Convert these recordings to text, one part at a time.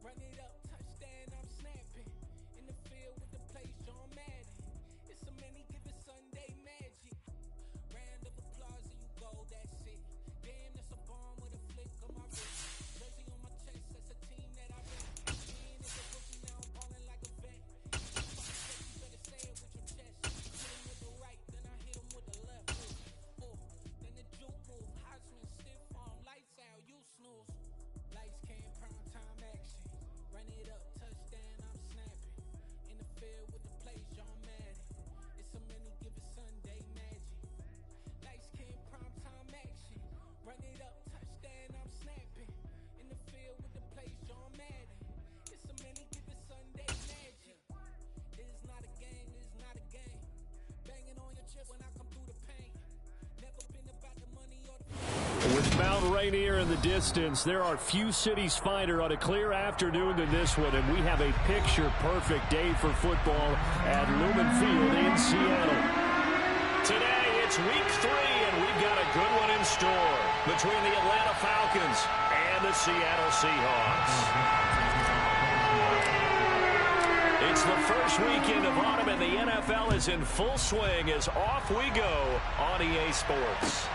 Run it up, touchdown, I'm snapping. In the field with the play, John Madden. It's a many given Sunday magic. Round of applause and you go, that's it. Damn, that's a bomb with a flick on my wrist. Jersey on my chest, that's a team that I rep. Being is a rookie, now I'm ballin' like a vet. You better say it with your chest. Hit him with the right, then I hit him with the left. Then the juke move, Heisman, stiff arm, lights out, you snooze. Lights came, prime time action. Run it up, touchdown, I'm snapping. In the field with the play, John Madden. It's a many given Sunday magic. Lights came, prime time action. Run it up, touchdown, I'm snapping. In the field with the play, John Madden. It's a many given Sunday magic. It is not a game, it is not a game. Banging on your chip when I come through the paint. Never been about the money or the... With Mount Rainier in the distance, there are few cities finer on a clear afternoon than this one, and we have a picture-perfect day for football at Lumen Field in Seattle. Today, it's week 3, and we've got a good one in store between the Atlanta Falcons and the Seattle Seahawks. It's the first weekend of autumn, and the NFL is in full swing as off we go on EA Sports.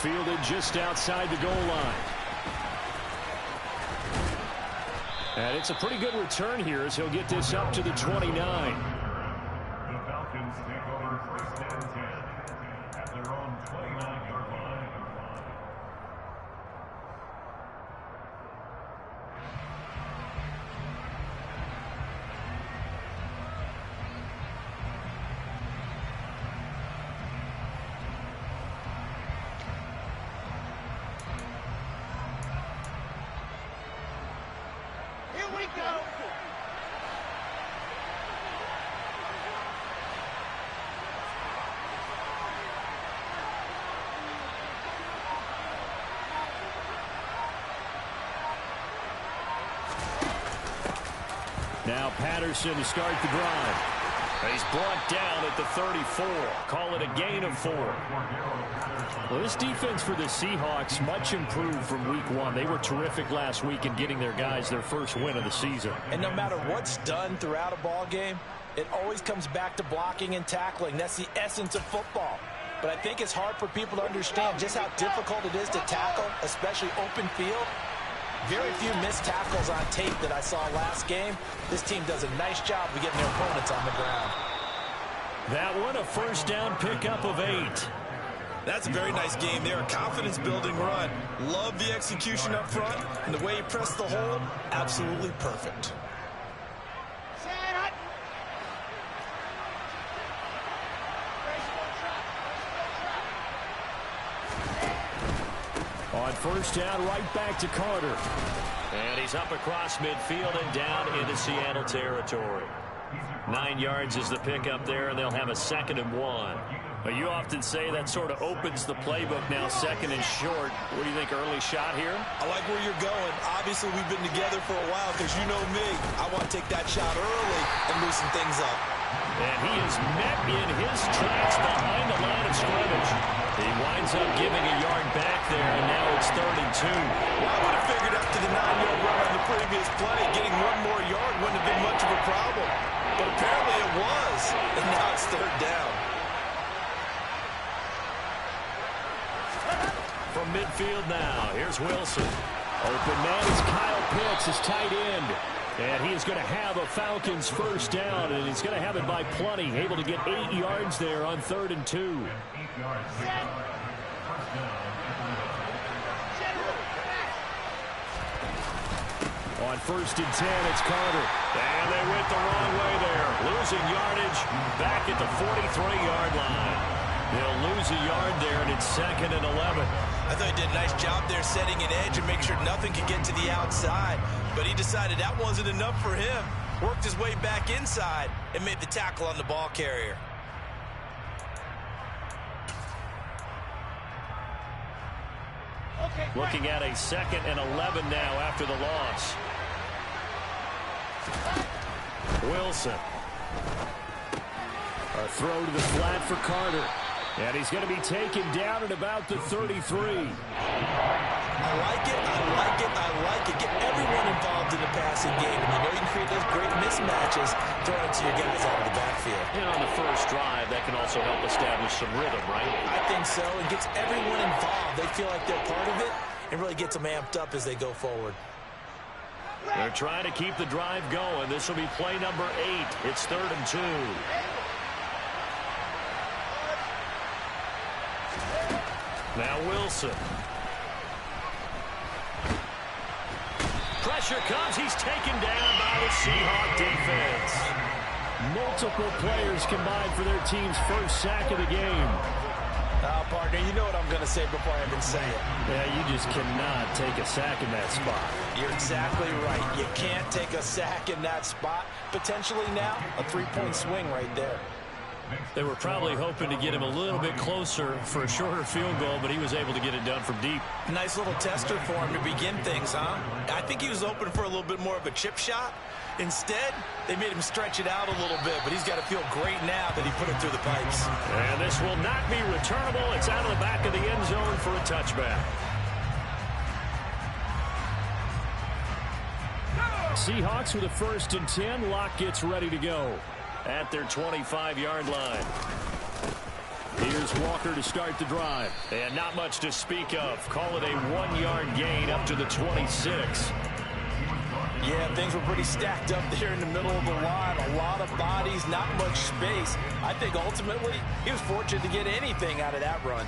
Fielded just outside the goal line. And it's a pretty good return here as he'll get this up to the 29. The Falcons take over first and 10 at their own 29-yard line. Now Patterson to start the drive. He's brought down at the 34. Call it a gain of 4. Well, this defense for the Seahawks much improved from week 1. They were terrific last week in getting their guys their first win of the season. And no matter what's done throughout a ball game, it always comes back to blocking and tackling. That's the essence of football. But I think it's hard for people to understand just how difficult it is to tackle, especially open field. Very few missed tackles on tape that I saw last game. This team does a nice job of getting their opponents on the ground. That one, a first down pickup of 8. That's a very nice game there. A confidence-building run. Love the execution up front, and the way he pressed the hole, absolutely perfect. On first down, right back to Carter. And he's up across midfield and down into Seattle territory. 9 yards is the pickup there, and they'll have a 2nd and 1. But you often say that sort of opens the playbook now, 2nd and short. What do you think, early shot here? I like where you're going. Obviously, we've been together for a while because you know me. I want to take that shot early and loosen things up. And he is met in his tracks behind the line of scrimmage. He winds up giving a yard back there, and now it's 3rd and 2. Well, I would have figured after the 9-yard run on the previous play, getting one more yard wouldn't have been much of a problem. But apparently it was, and now it's 3rd down. From midfield now, here's Wilson. Open man is Kyle Pitts, his tight end. And he is going to have a Falcons first down, and he's going to have it by plenty. Able to get 8 yards there on 3rd and 2. On 1st and 10, it's Carter. And they went the wrong way there. Losing yardage back at the 43-yard line. They'll lose a yard there, and it's 2nd and 11. I thought he did a nice job there setting an edge and make sure nothing could get to the outside. But he decided that wasn't enough for him. Worked his way back inside and made the tackle on the ball carrier. Looking at a 2nd and 11 now after the loss. Wilson. A throw to the flat for Carter. And he's going to be taken down at about the 33. I like it. Get everyone involved involved in the passing game, and you know you can create those great mismatches throwing to your guys out of the backfield. And on the first drive, that can also help establish some rhythm, right? I think so. It gets everyone involved. They feel like they're part of it, and really gets them amped up as they go forward. They're trying to keep the drive going. This will be play number 8. It's 3rd and 2. Now Wilson. Pressure comes. He's taken down by the Seahawk defense. Multiple players combined for their team's first sack of the game. Partner, you know what I'm going to say before I even say it. Yeah, you just cannot take a sack in that spot. You're exactly right. You can't take a sack in that spot. Potentially now, a 3-point swing right there. They were probably hoping to get him a little bit closer for a shorter field goal, but he was able to get it done from deep. Nice little tester for him to begin things, huh? I think he was open for a little bit more of a chip shot. Instead, they made him stretch it out a little bit, but he's got to feel great now that he put it through the pipes. And this will not be returnable. It's out of the back of the end zone for a touchback. Seahawks with a 1st and 10. Locke gets ready to go at their 25-yard line. Here's Walker to start the drive. And not much to speak of. Call it a 1-yard gain up to the 26. Yeah, things were pretty stacked up there in the middle of the line. A lot of bodies, not much space. I think ultimately he was fortunate to get anything out of that run.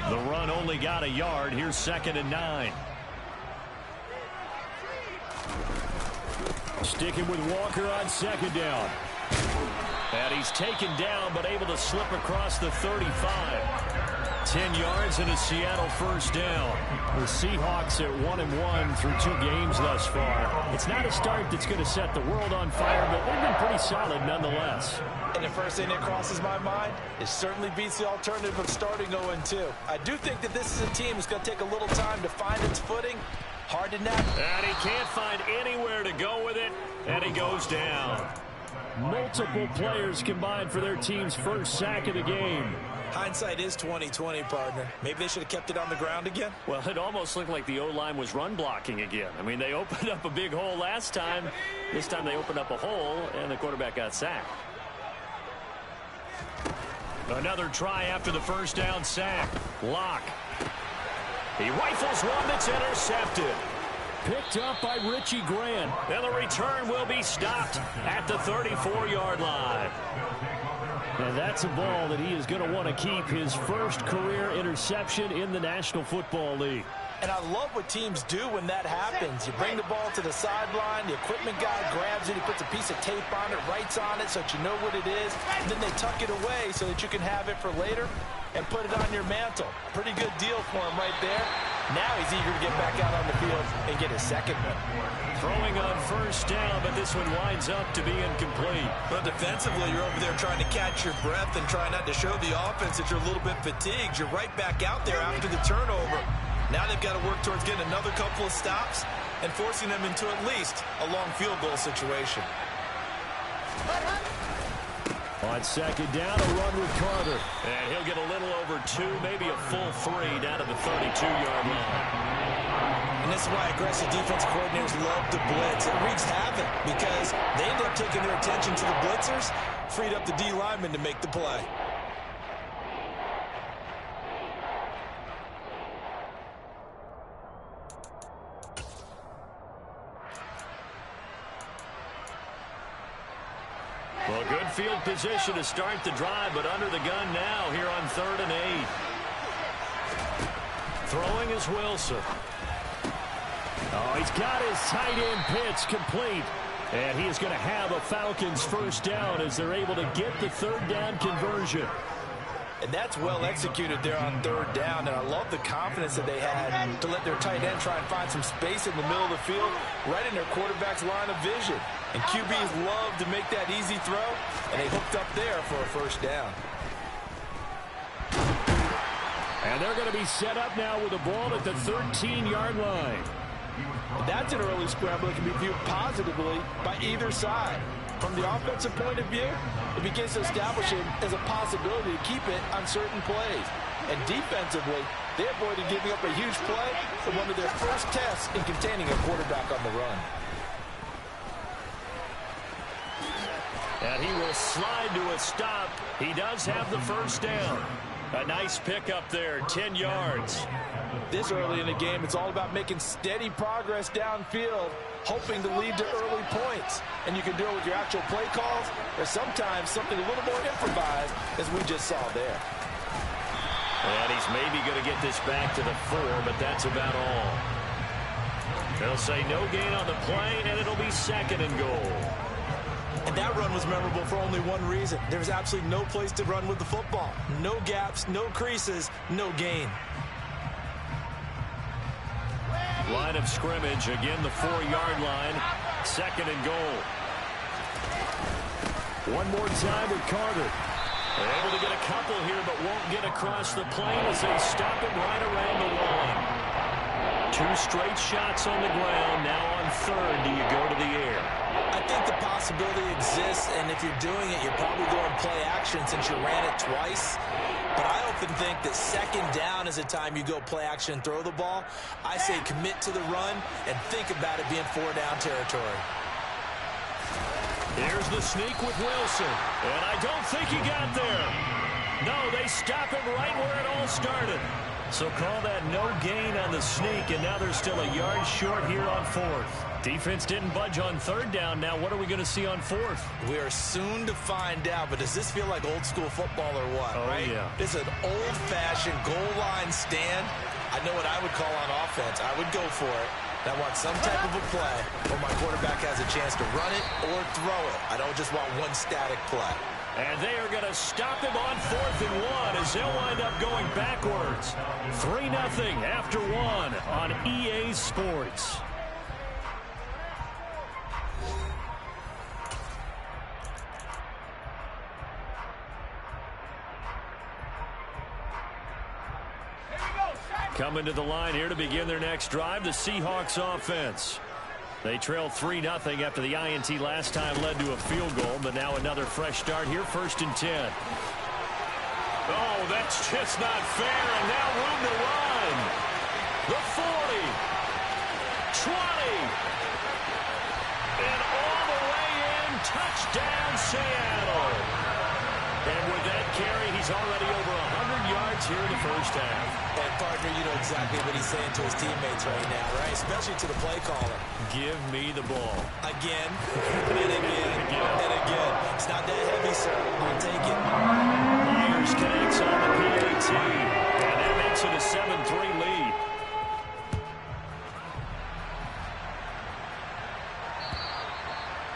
The run only got a yard. Here's 2nd and 9. Sticking with Walker on 2nd down. And he's taken down but able to slip across the 35. 10 yards and a Seattle 1st down. The Seahawks at 1-1 through 2 games thus far. It's not a start that's going to set the world on fire, but they've been pretty solid nonetheless. And the first thing that crosses my mind, it certainly beats the alternative of starting 0-2. I do think that this is a team that's going to take a little time to find its footing. Hard to nap. And he can't find anywhere to go with it, and he goes down. Multiple players combined for their team's first sack of the game. Hindsight is 20/20, partner. Maybe they should have kept it on the ground again. Well, it almost looked like the O-line was run blocking again. I mean, they opened up a big hole last time. This time they opened up a hole, and the quarterback got sacked. Another try after the 1st down sack. Locke. He rifles one that's intercepted. Picked up by Richie Grant. And the return will be stopped at the 34-yard line. And that's a ball that he is going to want to keep, his first career interception in the National Football League. And I love what teams do when that happens. You bring the ball to the sideline, the equipment guy grabs it, he puts a piece of tape on it, writes on it so that you know what it is, and then they tuck it away so that you can have it for later and put it on your mantle. Pretty good deal for him right there. Now he's eager to get back out on the field and get his 2nd one. Throwing on 1st down, but this one winds up to be incomplete. But defensively, you're over there trying to catch your breath and trying not to show the offense that you're a little bit fatigued. You're right back out there after the turnover. Now they've got to work towards getting another couple of stops and forcing them into at least a long field goal situation. On 2nd down, a run with Carter. And he'll get a little over 2, maybe a full 3 down to the 32-yard line. And this is why aggressive defensive coordinators love to blitz. It wreaks havoc because they end up taking their attention to the blitzers, freed up the D lineman to make the play. Well, good field position to start the drive, but under the gun now here on 3rd and 8. Throwing is Wilson. Oh, he's got his tight end pitch complete. And he is going to have a Falcons 1st down as they're able to get the 3rd down conversion. And that's well executed there on 3rd down. And I love the confidence that they had to let their tight end try and find some space in the middle of the field, right in their quarterback's line of vision. And QBs love to make that easy throw, and they hooked up there for a 1st down. And they're going to be set up now with the ball at the 13-yard line. That's an early scramble that can be viewed positively by either side. From the offensive point of view, it begins to establish it as a possibility to keep it on certain plays. And defensively, they avoided giving up a huge play for one of their first tests in containing a quarterback on the run. And he will slide to a stop. He does have the first down. A nice pickup there, 10 yards. This early in the game, it's all about making steady progress downfield, hoping to lead to early points. And you can do it with your actual play calls, or sometimes something a little more improvised, as we just saw there. And he's maybe going to get this back to the 4, but that's about all. They'll say no gain on the play, and it'll be 2nd and goal. And that run was memorable for only one reason. There was absolutely no place to run with the football. No gaps, no creases, no gain. Line of scrimmage, again the 4-yard line. 2nd and goal. One more time with Carter. They're able to get a couple here, but won't get across the plane as they stop him right around the line. 2 straight shots on the ground. Now on 3rd, do you go to the air? I think the possibility exists, and if you're doing it, you're probably going play action since you ran it twice. But I often think that 2nd down is a time you go play action and throw the ball. I say commit to the run and think about it being 4-down territory. Here's the sneak with Wilson. And I don't think he got there. No, they stop him right where it all started. So call that no gain on the sneak, and now they're still a yard short here on 4th. Defense didn't budge on 3rd down. Now what are we going to see on 4th? We are soon to find out, but does this feel like old school football or what, right? Yeah. This is an old-fashioned goal line stand. I know what I would call on offense. I would go for it. I want some type of a play where my quarterback has a chance to run it or throw it. I don't just want one static play. And they are going to stop him on 4th and 1 as they'll wind up going backwards. 3-0 after 1 on EA Sports. Coming to the line here to begin their next drive, the Seahawks offense. They trailed 3-0 after the INT last time led to a field goal, but now another fresh start here, 1st and 10. Oh, that's just not fair, and now room to run. The 40, 20, and all the way in, touchdown Seattle. And with that carry, he's already over 100 yards here in the first half. And, partner, you know exactly what he's saying to his teammates right now, right? Especially to the play caller. Give me the ball. Again, and again, and again. It's not that heavy, sir. I'll take it. Myers connects on the PAT, and that makes it a 7-3 lead.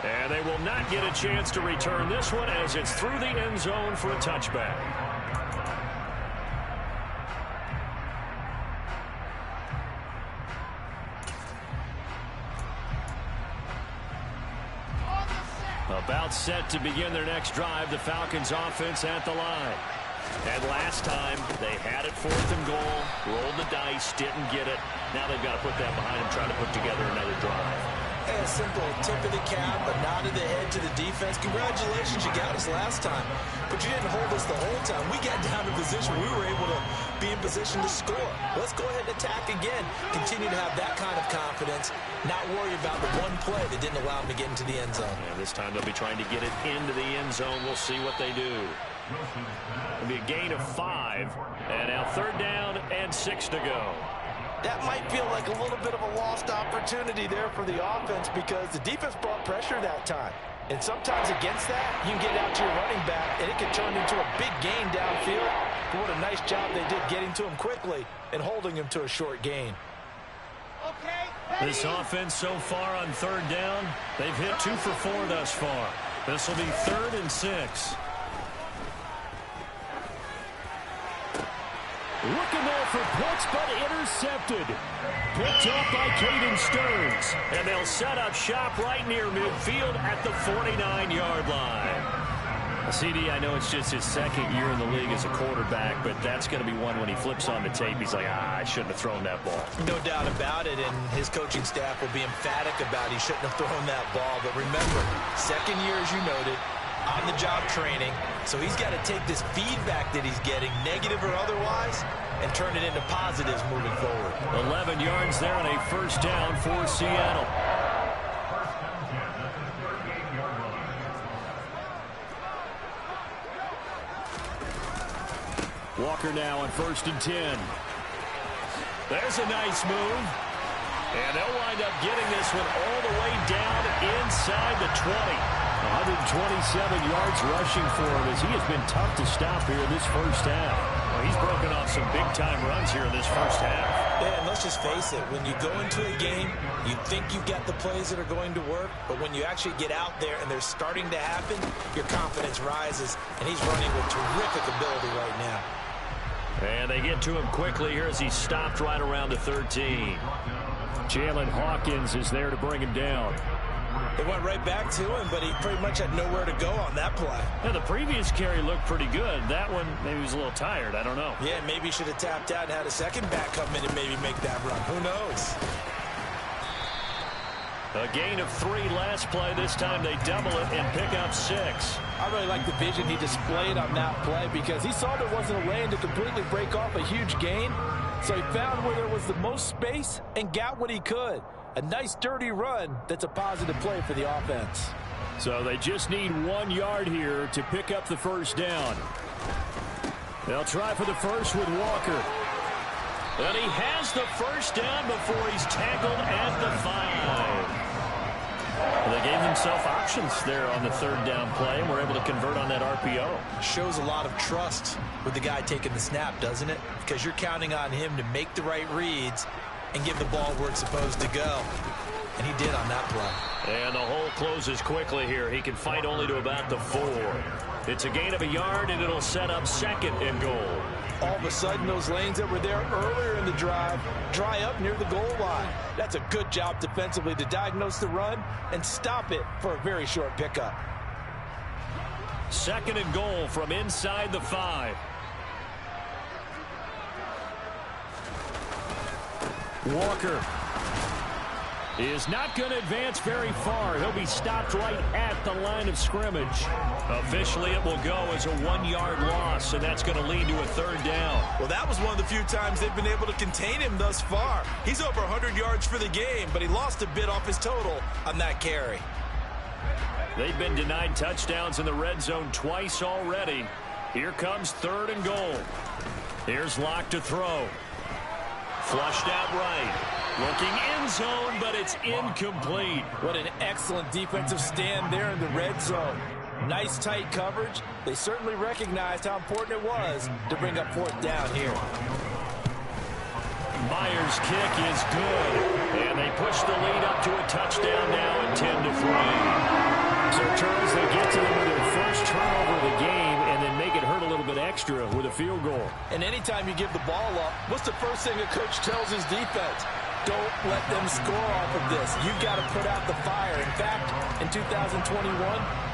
And they will not get a chance to return this one as it's through the end zone for a touchback. About set to begin their next drive, the Falcons offense at the line. And last time, they had it 4th and goal, rolled the dice, didn't get it. Now they've got to put that behind them, try to put together another drive. A simple tip of the cap, a nod of the head to the defense. Congratulations, you got us last time. But you didn't hold us the whole time. We got down to position. We were able to be in position to score. Let's go ahead and attack again. Continue to have that kind of confidence. Not worry about the one play that didn't allow them to get into the end zone. And this time they'll be trying to get it into the end zone. We'll see what they do. It'll be a gain of 5. And now 3rd down and 6 to go. That might feel like a little bit of a lost opportunity there for the offense because the defense brought pressure that time. And sometimes against that, you can get out to your running back, and it can turn into a big gain downfield. But what a nice job they did getting to him quickly and holding him to a short gain. This offense so far on 3rd down, they've hit 2 for 4 thus far. This will be 3rd and 6. Looking there for Pitts, but intercepted. Picked up by Caden Stearns. And they'll set up shop right near midfield at the 49-yard line. CD, I know it's just his 2nd year in the league as a quarterback, but that's going to be one when he flips on the tape. He's like, I shouldn't have thrown that ball. No doubt about it, and his coaching staff will be emphatic about he shouldn't have thrown that ball. But remember, 2nd year, as you noted, on-the-job training, so he's got to take this feedback that he's getting, negative or otherwise, and turn it into positives moving forward. 11 yards there on a first down for Seattle. Walker now on 1st and 10. There's a nice move. And they'll wind up getting this one all the way down inside the 20. 127 yards rushing for him as he has been tough to stop here in this first half. Well, he's broken off some big-time runs here in this first half. Yeah, and let's just face it. When you go into a game, you think you've got the plays that are going to work, but when you actually get out there and they're starting to happen, your confidence rises, and he's running with terrific ability right now. And they get to him quickly here as he stopped right around the 13. Jalen Hawkins is there to bring him down. They went right back to him, but he pretty much had nowhere to go on that play. Yeah, the previous carry looked pretty good. That one, maybe he was a little tired. I don't know. Yeah, maybe he should have tapped out and had a second back come in and maybe make that run. Who knows? A gain of 3 last play. This time they double it and pick up 6. I really like the vision he displayed on that play because he saw there wasn't a lane to completely break off a huge gain. So he found where there was the most space and got what he could. A nice, dirty run that's a positive play for the offense. So they just need 1 yard here to pick up the first down. They'll try for the first with Walker. And he has the first down before he's tackled at the 5. They gave themselves options there on the 3rd down play and were able to convert on that RPO. Shows a lot of trust with the guy taking the snap, doesn't it? Because you're counting on him to make the right reads and give the ball where it's supposed to go. And he did on that play. And the hole closes quickly here. He can fight only to about the 4. It's a gain of a yard, and it'll set up 2nd and goal. All of a sudden, those lanes that were there earlier in the drive dry up near the goal line. That's a good job defensively to diagnose the run and stop it for a very short pickup. 2nd and goal from inside the 5. Walker is not going to advance very far. He'll be stopped right at the line of scrimmage. Officially, it will go as a 1-yard loss, and that's going to lead to a 3rd down. Well, that was one of the few times they've been able to contain him thus far. He's over 100 yards for the game, but he lost a bit off his total on that carry. They've been denied touchdowns in the red zone twice already. Here comes 3rd and goal. Here's Locke to throw. Flushed out right. Looking end zone, but it's incomplete. What an excellent defensive stand there in the red zone. Nice tight coverage. They certainly recognized how important it was to bring up 4th down here. Myers' kick is good. And they push the lead up to a touchdown now at 10-3. So, Charles, they get to them with their first turnover of the game and then make it hurt a little bit extra with a field goal. And anytime you give the ball up, what's the first thing a coach tells his defense? Don't let them score off of this. You've got to put out the fire. In fact, in 2021,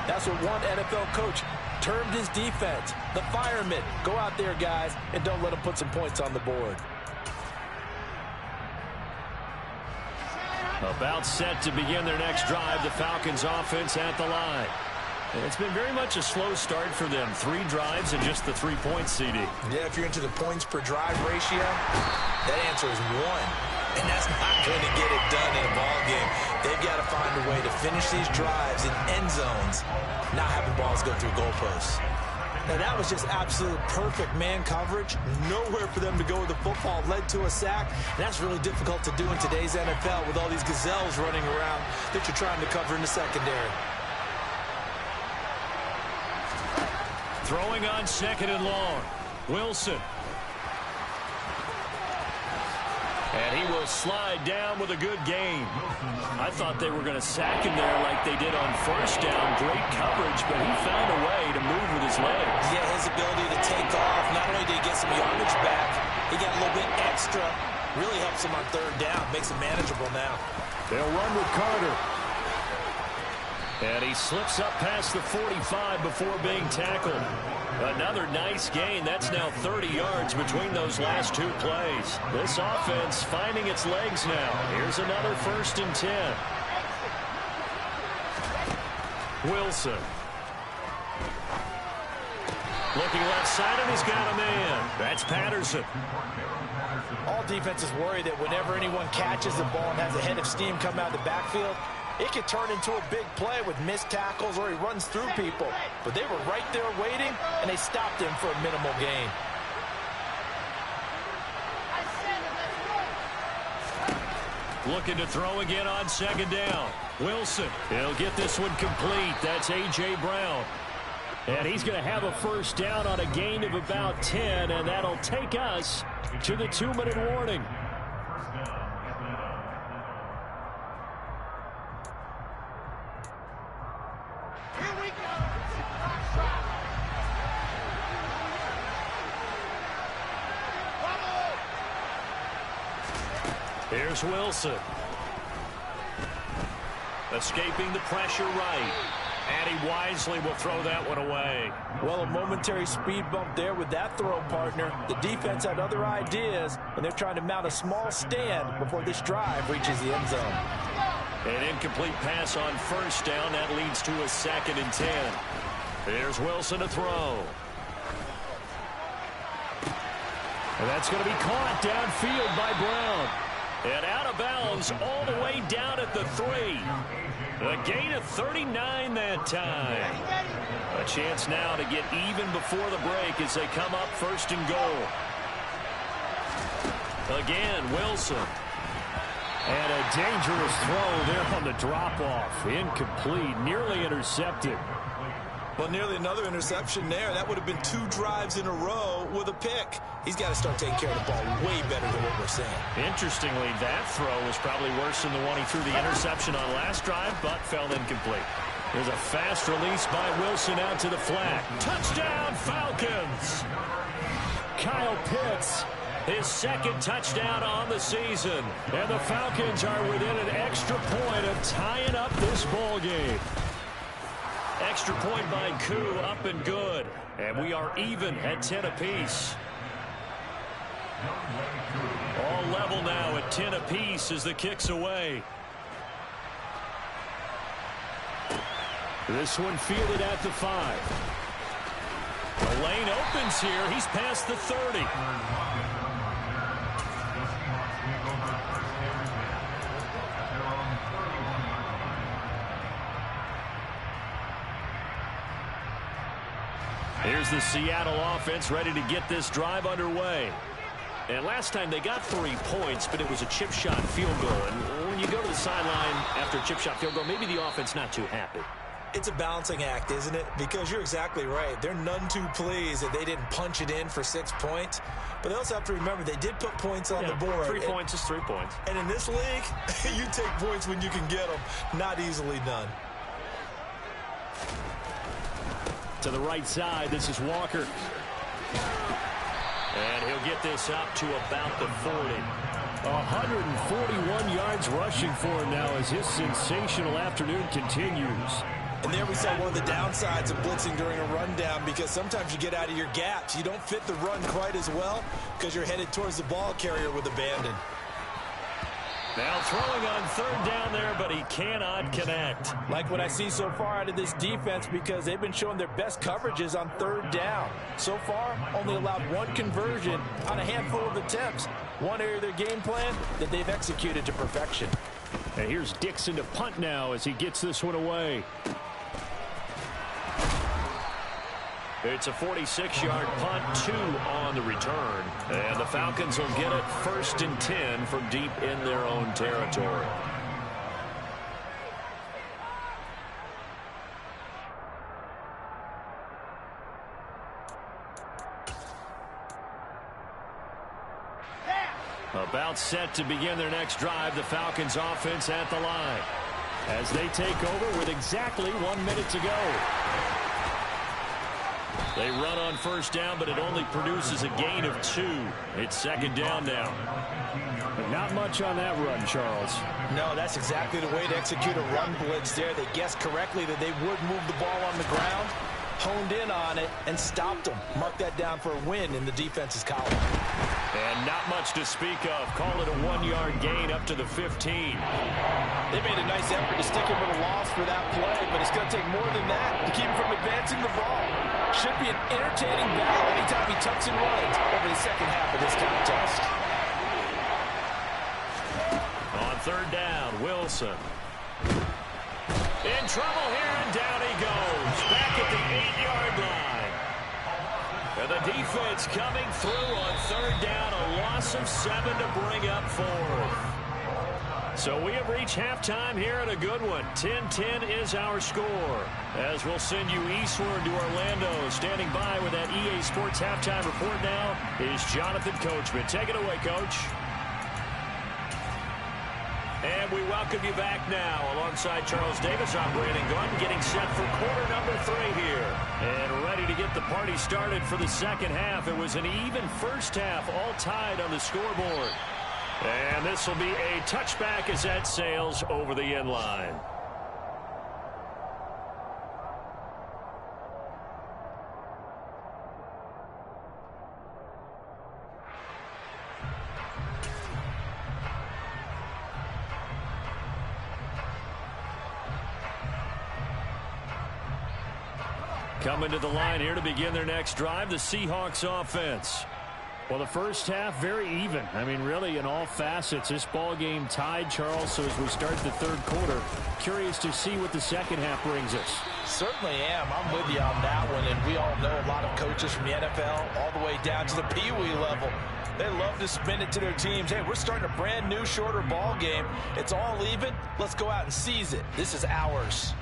that's what one NFL coach termed his defense. The firemen. Go out there, guys, and don't let them put some points on the board. About set to begin their next drive, the Falcons offense at the line. And it's been very much a slow start for them. 3 drives and just the 3 points, CD. Yeah, if you're into the points per drive ratio, that answer is 1. And that's not going to get it done in a ball game. They've got to find a way to finish these drives in end zones, not having balls go through goalposts. Now, that was just absolute perfect man coverage. Nowhere for them to go with the football. Led to a sack. And that's really difficult to do in today's NFL with all these gazelles running around that you're trying to cover in the secondary. Throwing on 2nd and long. Wilson. And he will slide down with a good gain. I thought they were going to sack him there like they did on 1st down. Great coverage, but he found a way to move with his legs. Yeah, his ability to take off. Not only did he get some yardage back, he got a little bit extra. Really helps him on 3rd down. Makes it manageable now. They'll run with Carter. And he slips up past the 45 before being tackled. Another nice gain. That's now 30 yards between those last 2 plays. This offense finding its legs now. Here's another 1st and 10. Wilson. Looking left side, and he's got a man. That's Patterson. All defenses worry that whenever anyone catches the ball and has a head of steam come out of the backfield, it could turn into a big play with missed tackles or he runs through people. But they were right there waiting, and they stopped him for a minimal gain. Looking to throw again on second down. Wilson, he'll get this one complete. That's A.J. Brown. And he's going to have a first down on a gain of about 10, and that'll take us to the 2-minute warning. Here's Wilson. Escaping the pressure right. And he wisely will throw that one away. Well, a momentary speed bump there with that throw, partner. The defense had other ideas, and they're trying to mount a small stand before this drive reaches the end zone. An incomplete pass on first down. That leads to a 2nd and 10. Here's Wilson to throw. And that's going to be caught downfield by Brown. And out of bounds all the way down at the 3. A gain of 39 that time. A chance now to get even before the break as they come up 1st and goal. Again, Wilson. And a dangerous throw there on the drop-off. Incomplete, nearly intercepted. Well, nearly another interception there. That would have been 2 drives in a row with a pick. He's got to start taking care of the ball way better than what we're seeing. Interestingly, that throw was probably worse than the one he threw the interception on last drive, but fell incomplete. There's a fast release by Wilson out to the flat. Touchdown, Falcons! Kyle Pitts, his 2nd touchdown on the season. And the Falcons are within an extra point of tying up this ball game. Extra point by Koo, up and good. And we are even at 10 apiece. All level now at 10 apiece as the kick's away. This one fielded at the 5. The lane opens here. He's past the 30. Here's the Seattle offense ready to get this drive underway. And last time they got 3 points, but it was a chip shot field goal. And when you go to the sideline after a chip shot field goal, maybe the offense not too happy. It's a balancing act, isn't it? Because you're exactly right. They're none too pleased that they didn't punch it in for 6 points. But they also have to remember they did put points on the board. 3 points is 3 points. And in this league, you take points when you can get them. Not easily done. To the right side, this is Walker. And he'll get this up to about the 40. 141 yards rushing for him now as his sensational afternoon continues. And there we saw one of the downsides of blitzing during a rundown, because sometimes you get out of your gaps. You don't fit the run quite as well because you're headed towards the ball carrier with abandon. Now throwing on 3rd down there, but he cannot connect. Like what I see so far out of this defense, because they've been showing their best coverages on 3rd down. So far, only allowed 1 conversion on a handful of attempts. One area of their game plan that they've executed to perfection. And here's Dixon to punt now as he gets this one away. It's a 46-yard punt, 2 on the return. And the Falcons will get it 1st and 10 from deep in their own territory. About set to begin their next drive, the Falcons offense at the line as they take over with exactly 1 minute to go. They run on 1st down, but it only produces a gain of 2. It's 2nd down now. But not much on that run, Charles. No, that's exactly the way to execute a run blitz there. They guessed correctly that they would move the ball on the ground, honed in on it, and stopped them. Mark that down for a win in the defense's column. And not much to speak of. Call it a 1-yard gain up to the 15. They made a nice effort to stick him with a loss for that play, but it's going to take more than that to keep him from a advancing the ball. Should be an entertaining battle anytime he tucks and runs over the second half of this contest. On third down, Wilson. In trouble here, and down he goes. Back at the 8-yard line. And the defense coming through on third down. A loss of 7 to bring up fourth. So we have reached halftime here at a good one. 10-10 is our score. As we'll send you eastward to Orlando. Standing by with that EA Sports halftime report now is Jonathan Coachman. Take it away, Coach. And we welcome you back now. Alongside Charles Davis, I'm Brandon Gordon, getting set for quarter number 3 here. And ready to get the party started for the second half. It was an even first half, all tied on the scoreboard. And this will be a touchback as that sails over the end line. Coming to the line here to begin their next drive, the Seahawks offense. Well, the first half, very even. I mean, really, in all facets, this ball game tied, Charles. So as we start the third quarter, curious to see what the second half brings us. Certainly am. I'm with you on that one. And we all know a lot of coaches from the NFL all the way down to the Pee-wee level. They love to spin it to their teams. Hey, we're starting a brand new, shorter ball game. It's all even. Let's go out and seize it. This is ours.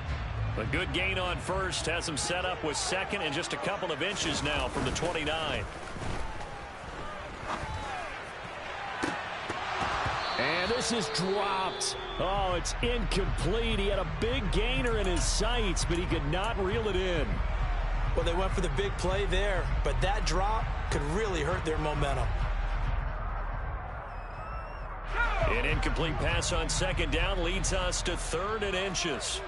A good gain on first has them set up with second and just a couple of inches now from the 29. And this is dropped. Oh, it's incomplete. He had a big gainer in his sights, but he could not reel it in. Well, they went for the big play there, but that drop could really hurt their momentum. An incomplete pass on second down leads us to third and inches.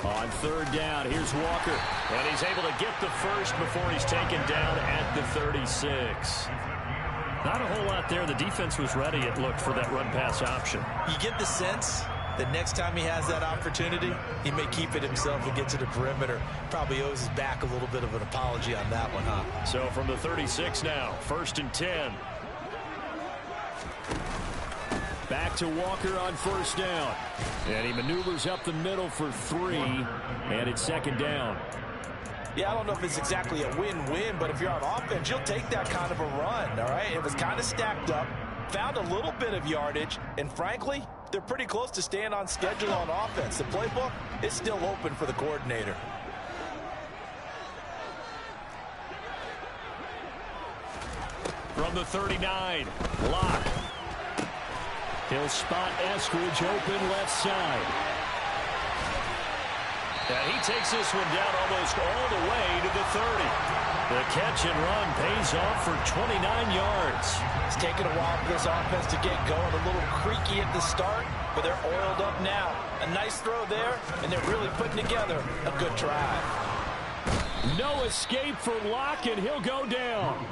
On third down, here's Walker. And he's able to get the first before he's taken down at the 36. Not a whole lot there. The defense was ready, it looked, for that run-pass option. You get the sense that next time he has that opportunity, he may keep it himself and get to the perimeter. Probably owes his back a little bit of an apology on that one, huh? So from the 36 now, first and 10. Back to Walker on first down. And he maneuvers up the middle for 3, and it's second down. Yeah, I don't know if it's exactly a win-win, but if you're on offense, you'll take that kind of a run, all right? It was kind of stacked up, found a little bit of yardage, and frankly, they're pretty close to staying on schedule on offense. The playbook is still open for the coordinator. From the 39, Locke. He'll spot Eskridge open left side. And he takes this one down almost all the way to the 30. The catch and run pays off for 29 yards. It's taken a while for this offense to get going. A little creaky at the start, but they're oiled up now. A nice throw there, and they're really putting together a good drive. No escape for Locke, and he'll go down.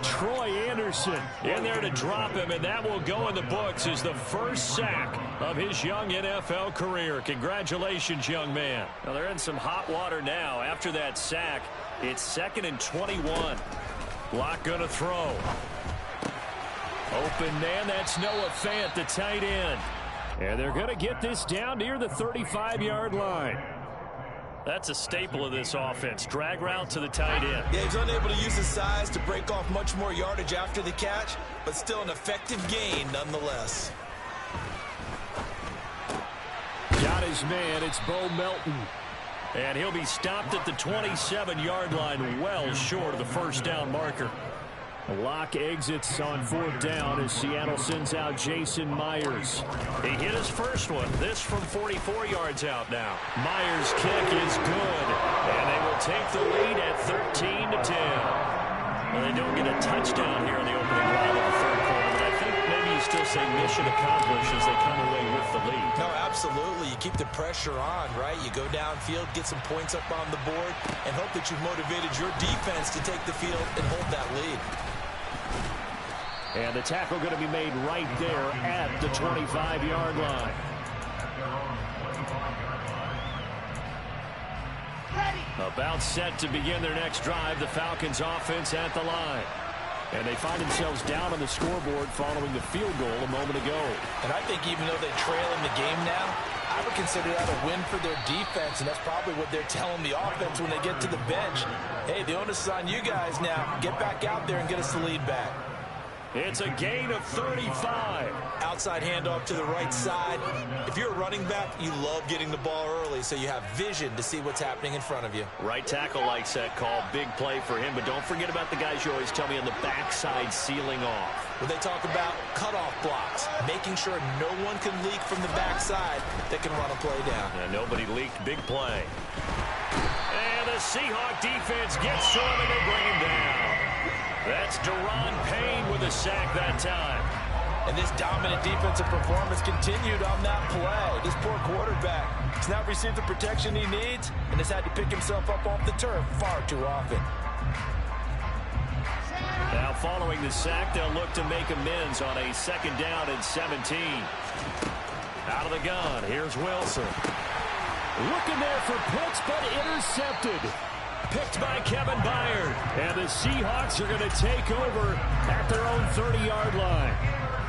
Troy Anderson in there to drop him, and that will go in the books as the first sack of his young NFL career. Congratulations, young man. Now they're in some hot water now. After that sack, it's 2nd and 21. Locke gonna throw. Open man, that's Noah Fant, the tight end. And they're gonna get this down near the 35-yard line. That's a staple of this offense. Drag route to the tight end. Yeah, he's unable to use his size to break off much more yardage after the catch, but still an effective gain nonetheless. Got his man. It's Bo Melton. And he'll be stopped at the 27-yard line, well short of the first down marker. Locke exits on 4th down as Seattle sends out Jason Myers. He hit his first one. This from 44 yards out now. Myers' kick is good, and they will take the lead at 13-10. Well, they don't get a touchdown here in the opening drive of the third quarter, but I think maybe you still say mission accomplished as they come away with the lead. No, absolutely. You keep the pressure on, right? You go downfield, get some points up on the board, and hope that you've motivated your defense to take the field and hold that lead. And the tackle going to be made right there at the 25-yard line. About set to begin their next drive, the Falcons offense at the line. And they find themselves down on the scoreboard following the field goal a moment ago. And I think even though they trail in the game now, I would consider that a win for their defense, and that's probably what they're telling the offense when they get to the bench. Hey, the onus is on you guys now. Get back out there and get us the lead back. It's a gain of 35. Outside handoff to the right side. If you're a running back, you love getting the ball early so you have vision to see what's happening in front of you. Right tackle likes that call. Big play for him, but don't forget about the guys you always tell me on the backside sealing off. When they talk about cutoff blocks, making sure no one can leak from the backside that can run a play down. And nobody leaked. Big play. And the Seahawk defense gets to him and they bring him down. That's Deron Payne with a sack that time. And this dominant defensive performance continued on that play. This poor quarterback has not received the protection he needs and has had to pick himself up off the turf far too often. Now following the sack, they'll look to make amends on a 2nd down and 17. Out of the gun, here's Wilson. Looking there for Pitts, but intercepted. Picked by Kevin Byard. And the Seahawks are going to take over at their own 30-yard line.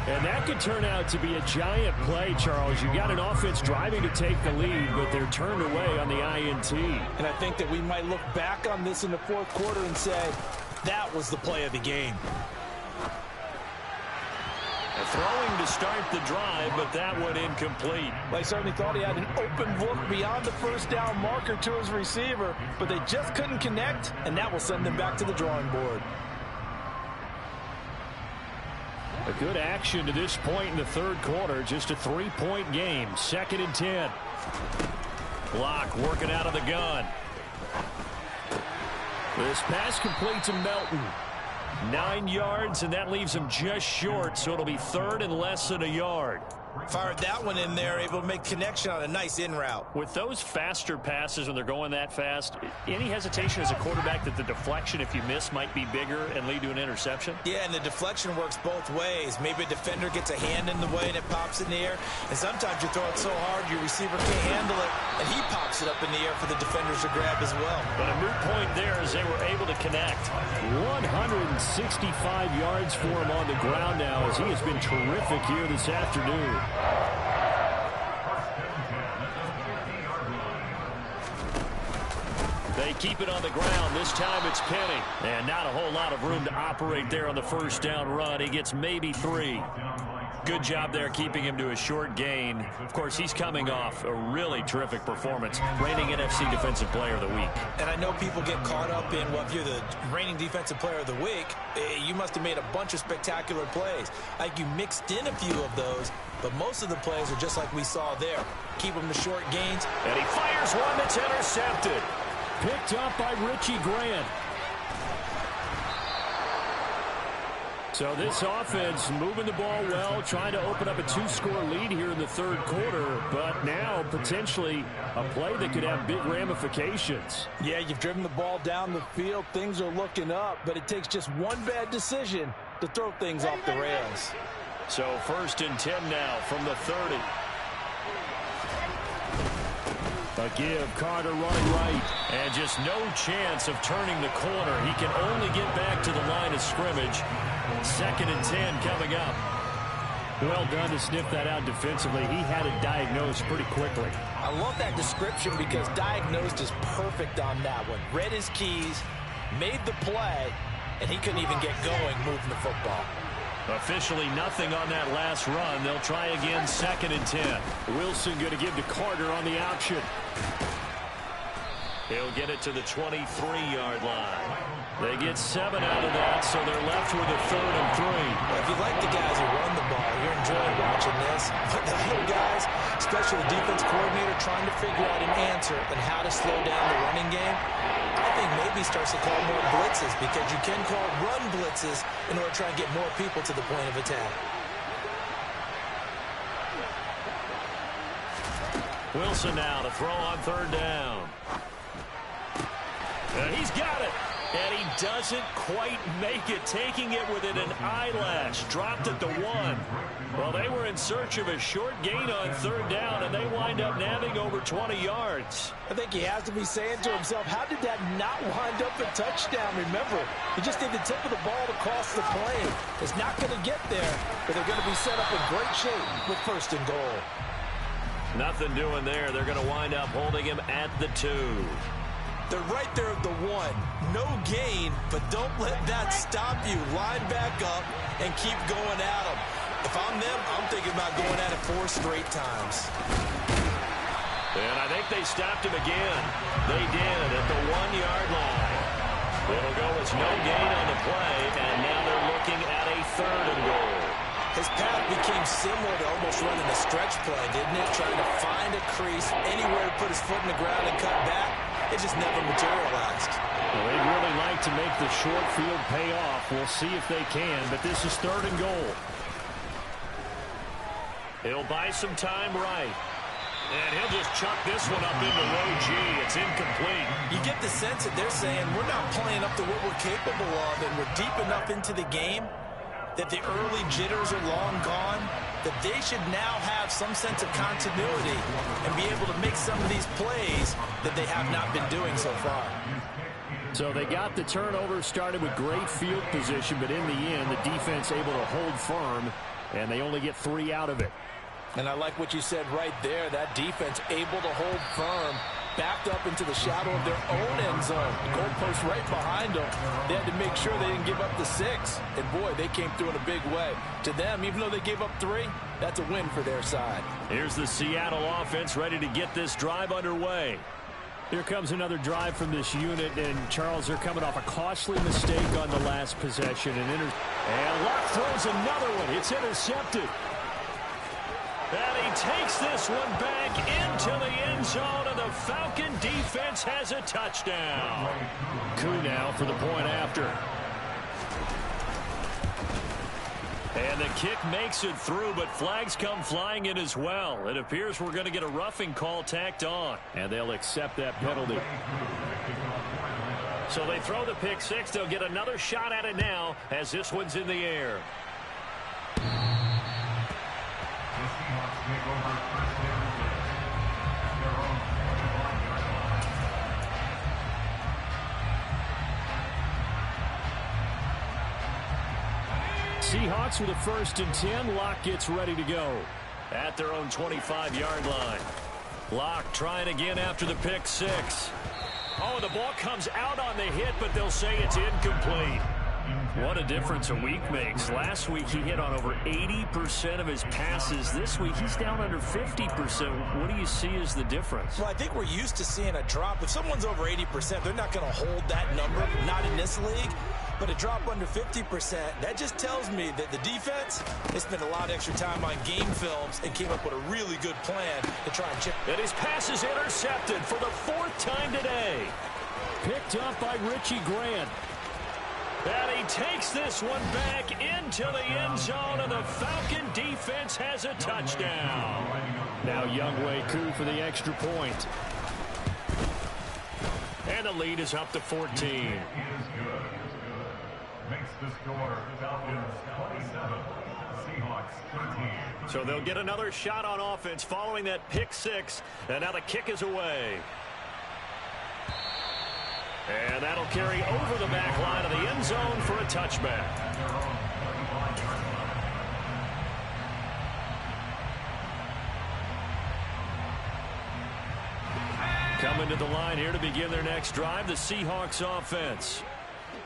And that could turn out to be a giant play, Charles. You got an offense driving to take the lead, but they're turned away on the INT. And I think that we might look back on this in the 4th quarter and say, that was the play of the game. Throwing to start the drive, but that one incomplete. They certainly thought he had an open look beyond the 1st down marker to his receiver, but they just couldn't connect, and that will send them back to the drawing board. A good action to this point in the 3rd quarter. Just a 3-point game. 2nd and 10. Block working out of the gun. This pass complete to Melton. 9 yards, and that leaves him just short, so it'll be 3rd and less than a yard. Fired that one in there, able to make connection on a nice in route. With those faster passes when they're going that fast, any hesitation as a quarterback that the deflection, if you miss, might be bigger and lead to an interception? Yeah, and the deflection works both ways. Maybe a defender gets a hand in the way and it pops in the air. And sometimes you throw it so hard your receiver can't handle it, and he pops it up in the air for the defenders to grab as well. But a moot point there as they were able to connect. 165 yards for him on the ground now as he has been terrific here this afternoon. They keep it on the ground. This time it's Penny. And not a whole lot of room to operate there on the 1st down run. He gets maybe 3. Good job there keeping him to a short gain. Of course, he's coming off a really terrific performance. Reigning NFC Defensive Player of the Week. And I know people get caught up in, well, if you're the reigning Defensive Player of the Week, you must have made a bunch of spectacular plays. Like you mixed in a few of those, but most of the plays are just like we saw there. Keep them to short gains. And he fires one that's intercepted. Picked up by Richie Grant. So this offense moving the ball well, trying to open up a 2-score lead here in the 3rd quarter, but now potentially a play that could have big ramifications. Yeah, you've driven the ball down the field. Things are looking up, but it takes just one bad decision to throw things off the rails. So 1st and 10 now from the 30. A give, Carter running right. And just no chance of turning the corner. He can only get back to the line of scrimmage. 2nd and 10 coming up. Well done to sniff that out defensively. He had it diagnosed pretty quickly. I love that description because diagnosed is perfect on that one. Read his keys, made the play, and he couldn't even get going moving the football. Officially nothing on that last run. They'll try again 2nd and 10. Wilson going to give to Carter on the option. He'll get it to the 23-yard line. They get 7 out of that, so they're left with a 3rd and 3. Well, if you like the guys who run the ball, you're enjoying watching this. But the other guys, especially the defense coordinator, trying to figure out an answer and how to slow down the running game, I think maybe starts to call more blitzes because you can call run blitzes in order to try and get more people to the point of attack. Wilson now to throw on 3rd down. And he's got it. And he doesn't quite make it, taking it within an eyelash. Dropped at the 1. Well, they were in search of a short gain on 3rd down, and they wind up nabbing over 20 yards. I think he has to be saying to himself, how did that not wind up a touchdown? Remember, he just did the tip of the ball to cross the plane. It's not going to get there, but they're going to be set up in great shape with 1st and goal. Nothing doing there. They're going to wind up holding him at the 2. They're right there at the 1. No gain, but don't let that stop you. Line back up and keep going at them. If I'm them, I'm thinking about going at it 4 straight times. And I think they stopped him again. They did at the 1-yard line. It'll go as no gain on the play, and now they're looking at a 3rd and goal. His path became similar to almost running a stretch play, didn't it? Trying to find a crease, anywhere to put his foot in the ground and cut back. It just never materialized. Well, they'd really like to make the short field pay off. We'll see if they can, but this is 3rd and goal. He'll buy some time right. And he'll just chuck this one up into low G. It's incomplete. You get the sense that they're saying we're not playing up to what we're capable of, and we're deep enough into the game that the early jitters are long gone, that they should now have some sense of continuity and be able to make some of these plays that they have not been doing so far. So they got the turnover, started with great field position, but in the end, the defense able to hold firm, and they only get 3 out of it. And I like what you said right there. That defense able to hold firm, backed up into the shadow of their own end zone. The goalpost right behind them. They had to make sure they didn't give up the 6. And, boy, they came through in a big way. To them, even though they gave up 3, that's a win for their side. Here's the Seattle offense ready to get this drive underway. Here comes another drive from this unit, and Charles, they're coming off a costly mistake on the last possession. And Luck throws another one. It's intercepted. And he takes this one back into the end zone, and the Falcon defense has a touchdown. Coup now for the point after. And the kick makes it through, but flags come flying in as well. It appears we're going to get a roughing call tacked on, and they'll accept that penalty. So they throw the pick 6. They'll get another shot at it now as this one's in the air. Seahawks with a 1st and 10. Locke gets ready to go at their own 25-yard line. Locke trying again after the pick 6. Oh, the ball comes out on the hit, but they'll say it's incomplete. What a difference a week makes. Last week he hit on over 80% of his passes. This week he's down under 50%. What do you see as the difference? Well, I think we're used to seeing a drop. If someone's over 80%, they're not going to hold that number, not in this league. But a drop under 50%, that just tells me that the defense, they spent a lot of extra time on game films and came up with a really good plan to try and chip. And his pass is intercepted for the 4th time today. Picked up by Richie Grant. And he takes this one back into the end zone, and the Falcon defense has a touchdown. Now Younghoe Koo for the extra point. And the lead is up to 14. Makes the score Falcons 27, Seahawks 13. So they'll get another shot on offense following that pick 6, and now the kick is away. And that'll carry over the back line of the end zone for a touchback. Coming to the line here to begin their next drive, the Seahawks offense.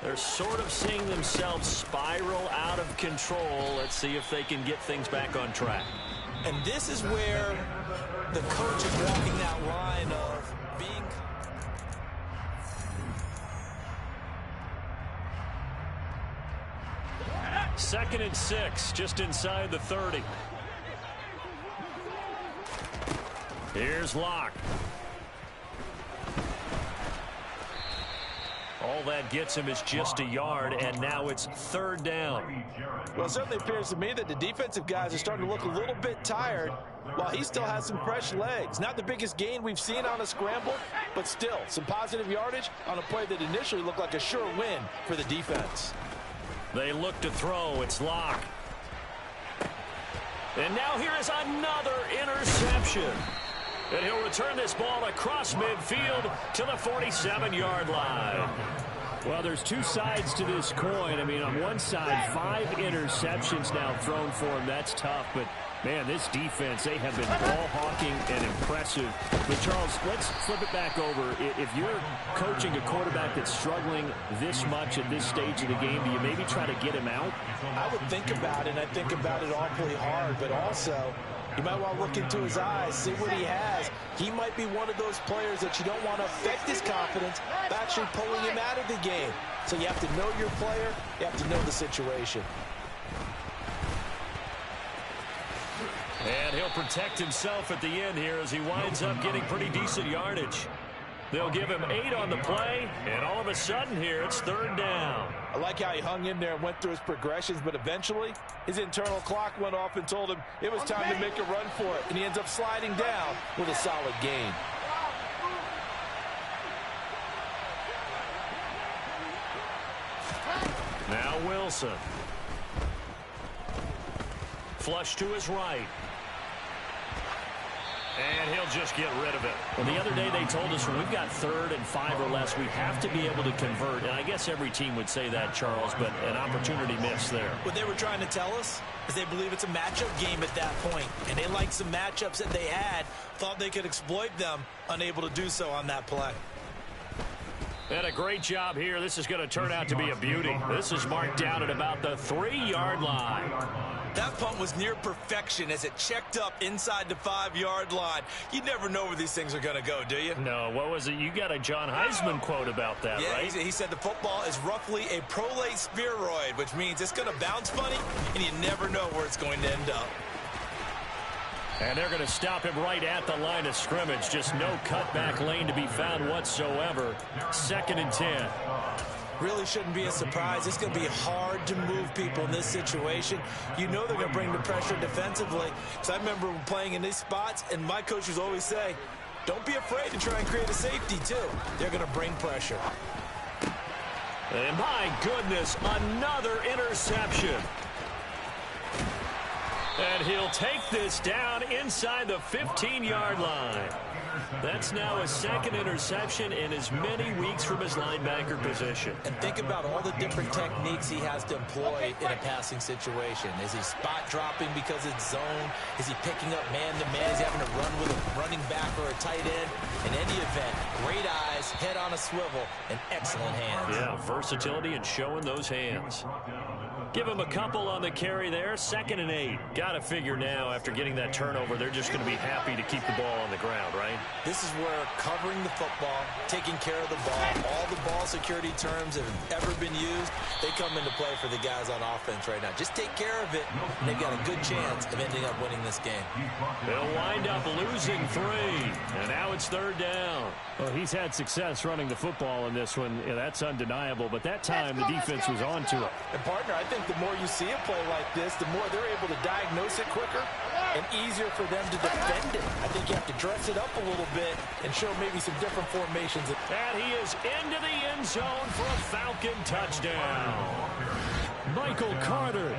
They're sort of seeing themselves spiral out of control. Let's see if they can get things back on track. And this is where the coach is walking that line of being... 2nd and 6, just inside the 30. Here's Locke. All that gets him is just a yard, and now it's 3rd down. Well, it certainly appears to me that the defensive guys are starting to look a little bit tired while he still has some fresh legs. Not the biggest gain we've seen on a scramble, but still, some positive yardage on a play that initially looked like a sure win for the defense. They look to throw. It's Locke. And now here is another interception. And he'll return this ball across midfield to the 47-yard line. Well, there's two sides to this coin. I mean, on one side, 5 interceptions now thrown for him. That's tough. But, man, this defense, they have been ball hawking and impressive. But, Charles, let's flip it back over. If you're coaching a quarterback that's struggling this much at this stage of the game, do you maybe try to get him out? I would think about it, and I think about it awfully hard. But also, you might want to look into his eyes, see what he has. He might be one of those players that you don't want to affect his confidence by actually pulling him out of the game. So you have to know your player. You have to know the situation. And he'll protect himself at the end here as he winds up getting pretty decent yardage. They'll give him 8 on the play, and all of a sudden here, it's 3rd down. I like how he hung in there and went through his progressions, but eventually his internal clock went off and told him it was time to make a run for it, and he ends up sliding down with a solid gain. Now Wilson. Flush to his right. And he'll just get rid of it. Well, the other day they told us when we've got 3rd and 5 or less, we have to be able to convert. And I guess every team would say that, Charles, but an opportunity missed there. What they were trying to tell us is they believe it's a matchup game at that point. And they liked some matchups that they had, thought they could exploit them, unable to do so on that play. And a great job here. This is going to turn out to be a beauty. This is marked down at about the 3-yard line. That punt was near perfection as it checked up inside the 5-yard line. You never know where these things are going to go, do you? No, what was it? You got a John Heisman quote about that, yeah, right? He said the football is roughly a prolate spheroid, which means it's going to bounce funny, and you never know where it's going to end up. And they're going to stop him right at the line of scrimmage. Just no cutback lane to be found whatsoever. 2nd and 10. Really shouldn't be a surprise. It's going to be hard to move people in this situation. You know they're going to bring the pressure defensively. So I remember playing in these spots, and my coaches always say, don't be afraid to try and create a safety, too. They're going to bring pressure. And my goodness, another interception. And he'll take this down inside the 15-yard line. That's now a 2nd interception in as many weeks from his linebacker position. And think about all the different techniques he has to employ in a passing situation. Is he spot dropping because it's zone? Is he picking up man-to-man? Is he having to run with a running back or a tight end? In any event, great eyes, head on a swivel, and excellent hands. Yeah, versatility and showing those hands. Give him a couple on the carry there. 2nd and 8. Got to figure now after getting that turnover, they're just going to be happy to keep the ball on the ground, right? This is where covering the football, taking care of the ball, all the ball security terms that have ever been used, they come into play for the guys on offense right now. Just take care of it, and they've got a good chance of ending up winning this game. They'll wind up losing 3, and now it's 3rd down. Well, he's had success running the football in this one. Yeah, that's undeniable, but that time the defense was on to it. And, partner, I think the more you see a play like this, the more they're able to diagnose it quicker and easier for them to defend it. I think you have to dress it up a little bit and show maybe some different formations. And he is into the end zone for a Falcon touchdown. Michael Carter,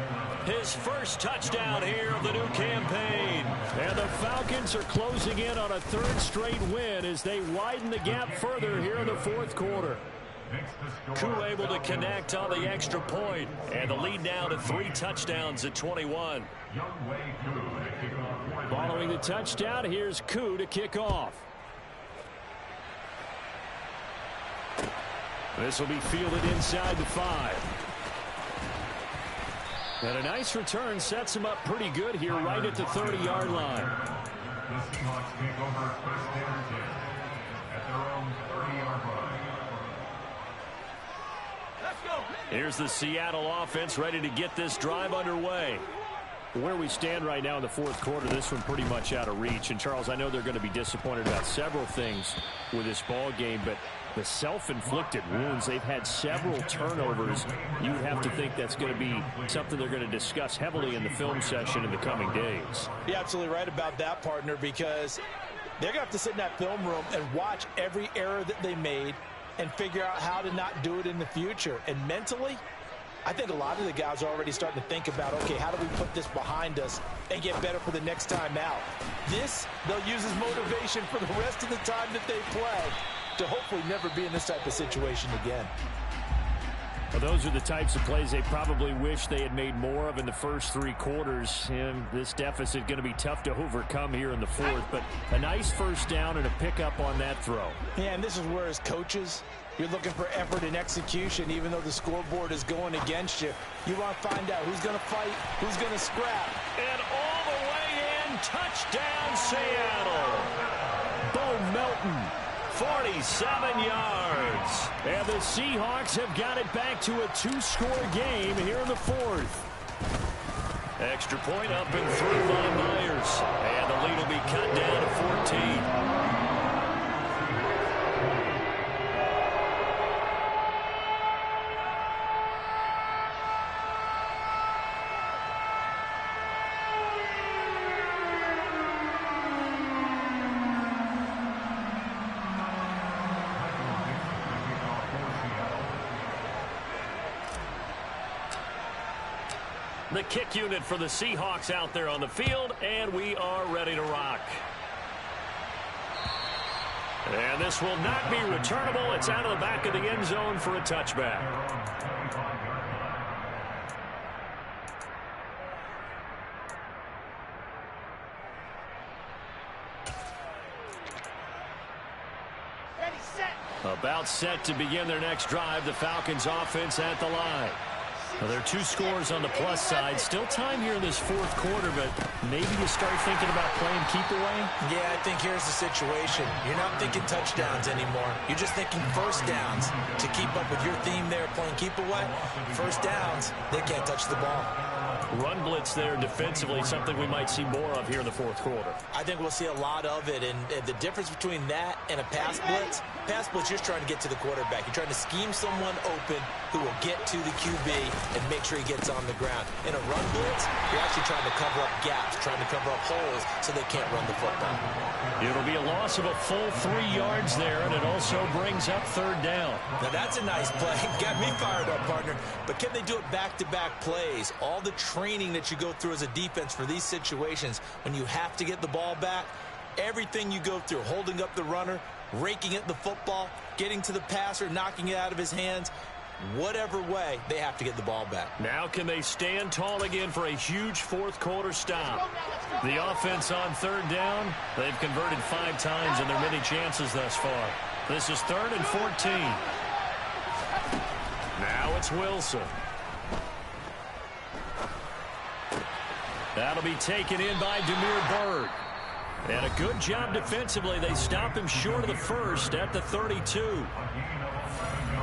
his first touchdown here of the new campaign. And the Falcons are closing in on a 3rd straight win as they widen the gap further here in the 4th quarter. Koo able to connect on the extra point, and the lead now to 3 touchdowns at 21. Following the touchdown, here's Koo to kick off. This will be fielded inside the 5. And a nice return sets him up pretty good here right at the 30-yard line. The Seahawks take over 1st and 10 at their own 30-yard line. Here's the Seattle offense ready to get this drive underway. Where we stand right now in the 4th quarter, this one pretty much out of reach. And, Charles, I know they're going to be disappointed about several things with this ball game, but the self-inflicted wounds, they've had several turnovers. You would have to think that's going to be something they're going to discuss heavily in the film session in the coming days. You're absolutely right about that, partner, because They're going to have to sit in that film room and watch every error that they made and figure out how to not do it in the future. And mentally, I think a lot of the guys are already starting to think about, okay, how do we put this behind us and get better for the next time out? This, they'll use as motivation for the rest of the time that they play to hopefully never be in this type of situation again. Well, those are the types of plays they probably wish they had made more of in the first 3 quarters. And this deficit going to be tough to overcome here in the fourth. But a nice first down and a pickup on that throw. Yeah, and this is where as coaches, you're looking for effort and execution, even though the scoreboard is going against you. You want to find out who's going to fight, who's going to scrap. And all the way in, touchdown Seattle. Bo Melton. 47 yards. And the Seahawks have got it back to a 2-score game here in the fourth. Extra point up and through by Myers. And the lead will be cut down to 14. The kick unit for the Seahawks out there on the field, and we are ready to rock. And this will not be returnable. It's out of the back of the end zone for a touchback. About set to begin their next drive. The Falcons offense at the line. Well, there are 2 scores on the plus side. Still time here in this fourth quarter, but maybe you start thinking about playing keep away? Yeah, I think here's the situation. You're not thinking touchdowns anymore. You're just thinking first downs. To keep up with your theme there, playing keep away, first downs, they can't touch the ball. Run blitz there defensively, something we might see more of here in the fourth quarter. I think we'll see a lot of it, and the difference between that and a pass blitz, you're just trying to get to the quarterback. You're trying to scheme someone open who will get to the QB and make sure he gets on the ground. In a run blitz, you're actually trying to cover up gaps, trying to cover up holes so they can't run the football. It'll be a loss of a full 3 yards there, and it also brings up third down. Now that's a nice play. Got me fired up, partner. But can they do it back-to-back plays? All the training that you go through as a defense for these situations, when you have to get the ball back, everything you go through, holding up the runner, raking at the football, getting to the passer, knocking it out of his hands, whatever way, they have to get the ball back. Now can they stand tall again for a huge fourth quarter stop? The offense on third down, they've converted 5 times in their many chances thus far. This is 3rd and 14. Now it's Wilson. That'll be taken in by Demir Bird. And a good job defensively. They stop him short of the first at the 32.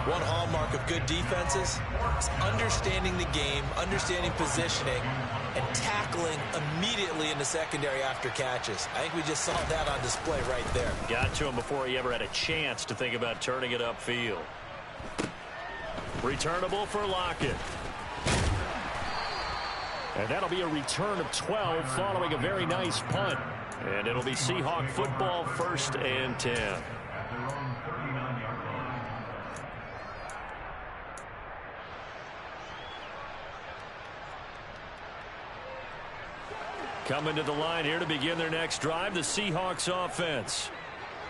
One hallmark of good defenses is understanding the game, understanding positioning, and tackling immediately in the secondary after catches. I think we just saw that on display right there. Got to him before he ever had a chance to think about turning it upfield. Returnable for Lockett. And that'll be a return of 12 following a very nice punt. And it'll be Seahawk football, 1st and 10. Coming to the line here to begin their next drive, the Seahawks offense.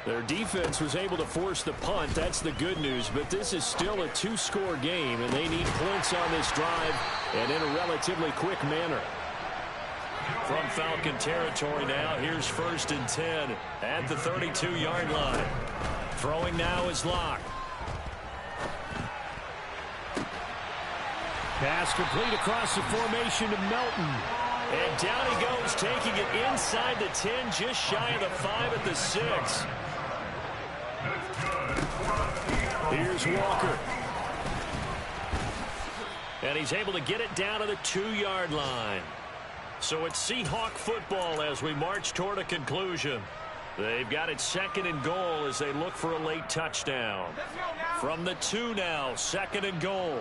Their defense was able to force the punt. That's the good news. But this is still a 2-score game, and they need points on this drive and in a relatively quick manner. From Falcon territory now, here's 1st and 10 at the 32-yard line. Throwing now is Locke. Pass complete across the formation to Melton. And down he goes, taking it inside the 10, just shy of the 5 at the 6. Here's Walker. And he's able to get it down to the 2-yard line. So it's Seahawk football as we march toward a conclusion. They've got it 2nd and goal as they look for a late touchdown. From the 2 now, 2nd and goal.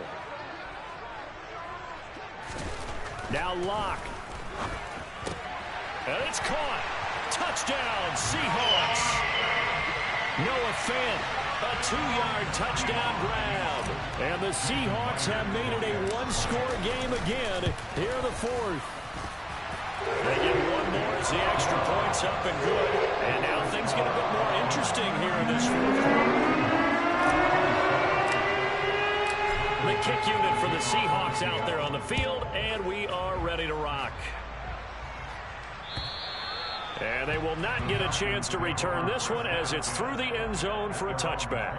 Now Locke. And it's caught. Touchdown, Seahawks. Noah Fant, a 2-yard touchdown grab. And the Seahawks have made it a one-score game again here in the fourth. They get one more as the extra point's up and good. And now things get a bit more interesting here in this fourth quarter. The kick unit for the Seahawks out there on the field, and we are ready to rock. And they will not get a chance to return this one as it's through the end zone for a touchback.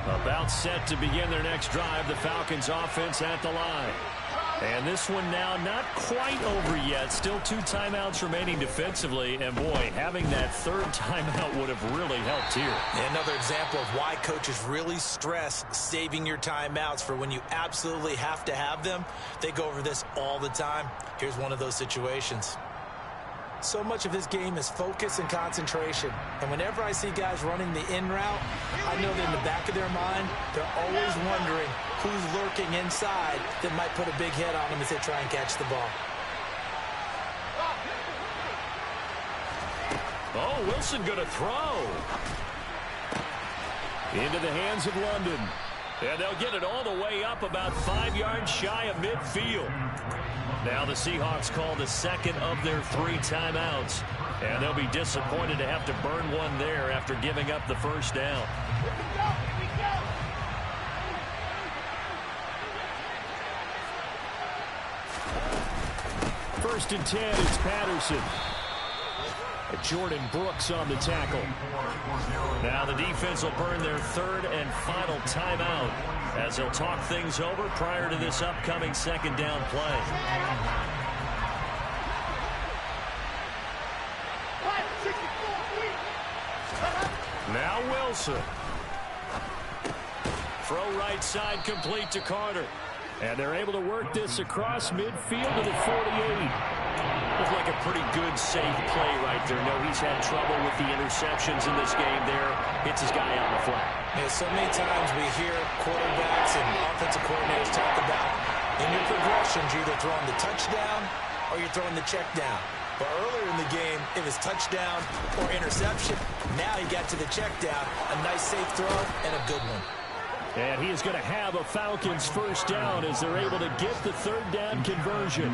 About set to begin their next drive, the Falcons offense at the line. And this one now not quite over yet. Still 2 timeouts remaining defensively. And, boy, having that third timeout would have really helped here. Another example of why coaches really stress saving your timeouts for when you absolutely have to have them. They go over this all the time. Here's one of those situations. So much of this game is focus and concentration. And whenever I see guys running the in route, I know that in the back of their mind, they're always wondering who's lurking inside that might put a big hit on them as they try and catch the ball. Oh, Wilson going to throw. Into the hands of London. And they'll get it all the way up about 5 yards shy of midfield. Now the Seahawks call the second of their 3 timeouts. And they'll be disappointed to have to burn one there after giving up the first down. First and 10, it's Patterson. Jordan Brooks on the tackle. Now the defense will burn their 3rd and final timeout as they'll talk things over prior to this upcoming second down play. Now Wilson. Throw right side complete to Carter. And they're able to work this across midfield to the 48. Looked like a pretty good, safe play right there. No, he's had trouble with the interceptions in this game there. Hits his guy out in the flat. Yeah, so many times we hear quarterbacks and offensive coordinators talk about in your progressions, you're either throwing the touchdown or you're throwing the check down. But earlier in the game, it was touchdown or interception. Now he got to the check down. A nice, safe throw and a good one. And he is going to have a Falcons first down as they're able to get the 3rd down conversion.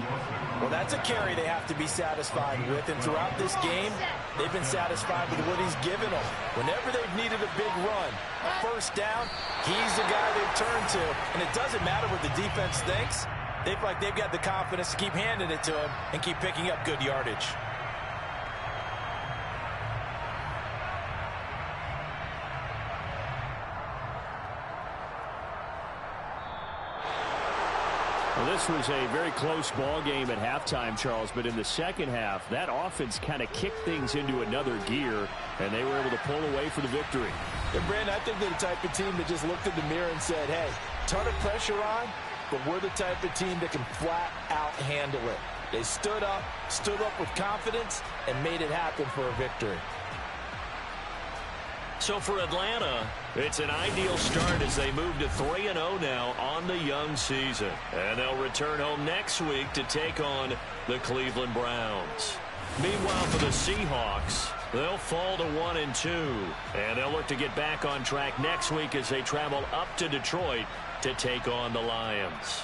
Well, that's a carry they have to be satisfied with. And throughout this game, they've been satisfied with what he's given them. Whenever they've needed a big run, a first down, he's the guy they've turned to. And it doesn't matter what the defense thinks. They feel like they've got the confidence to keep handing it to him and keep picking up good yardage. Well, this was a very close ball game at halftime, Charles, but in the second half, that offense kind of kicked things into another gear, and they were able to pull away for the victory. Yeah, Brandon, I think they're the type of team that just looked in the mirror and said, hey, ton of pressure on, but we're the type of team that can flat out handle it. They stood up with confidence, and made it happen for a victory. So for Atlanta, it's an ideal start as they move to 3-0 now on the young season. And they'll return home next week to take on the Cleveland Browns. Meanwhile, for the Seahawks, they'll fall to 1-2. And they'll look to get back on track next week as they travel up to Detroit to take on the Lions.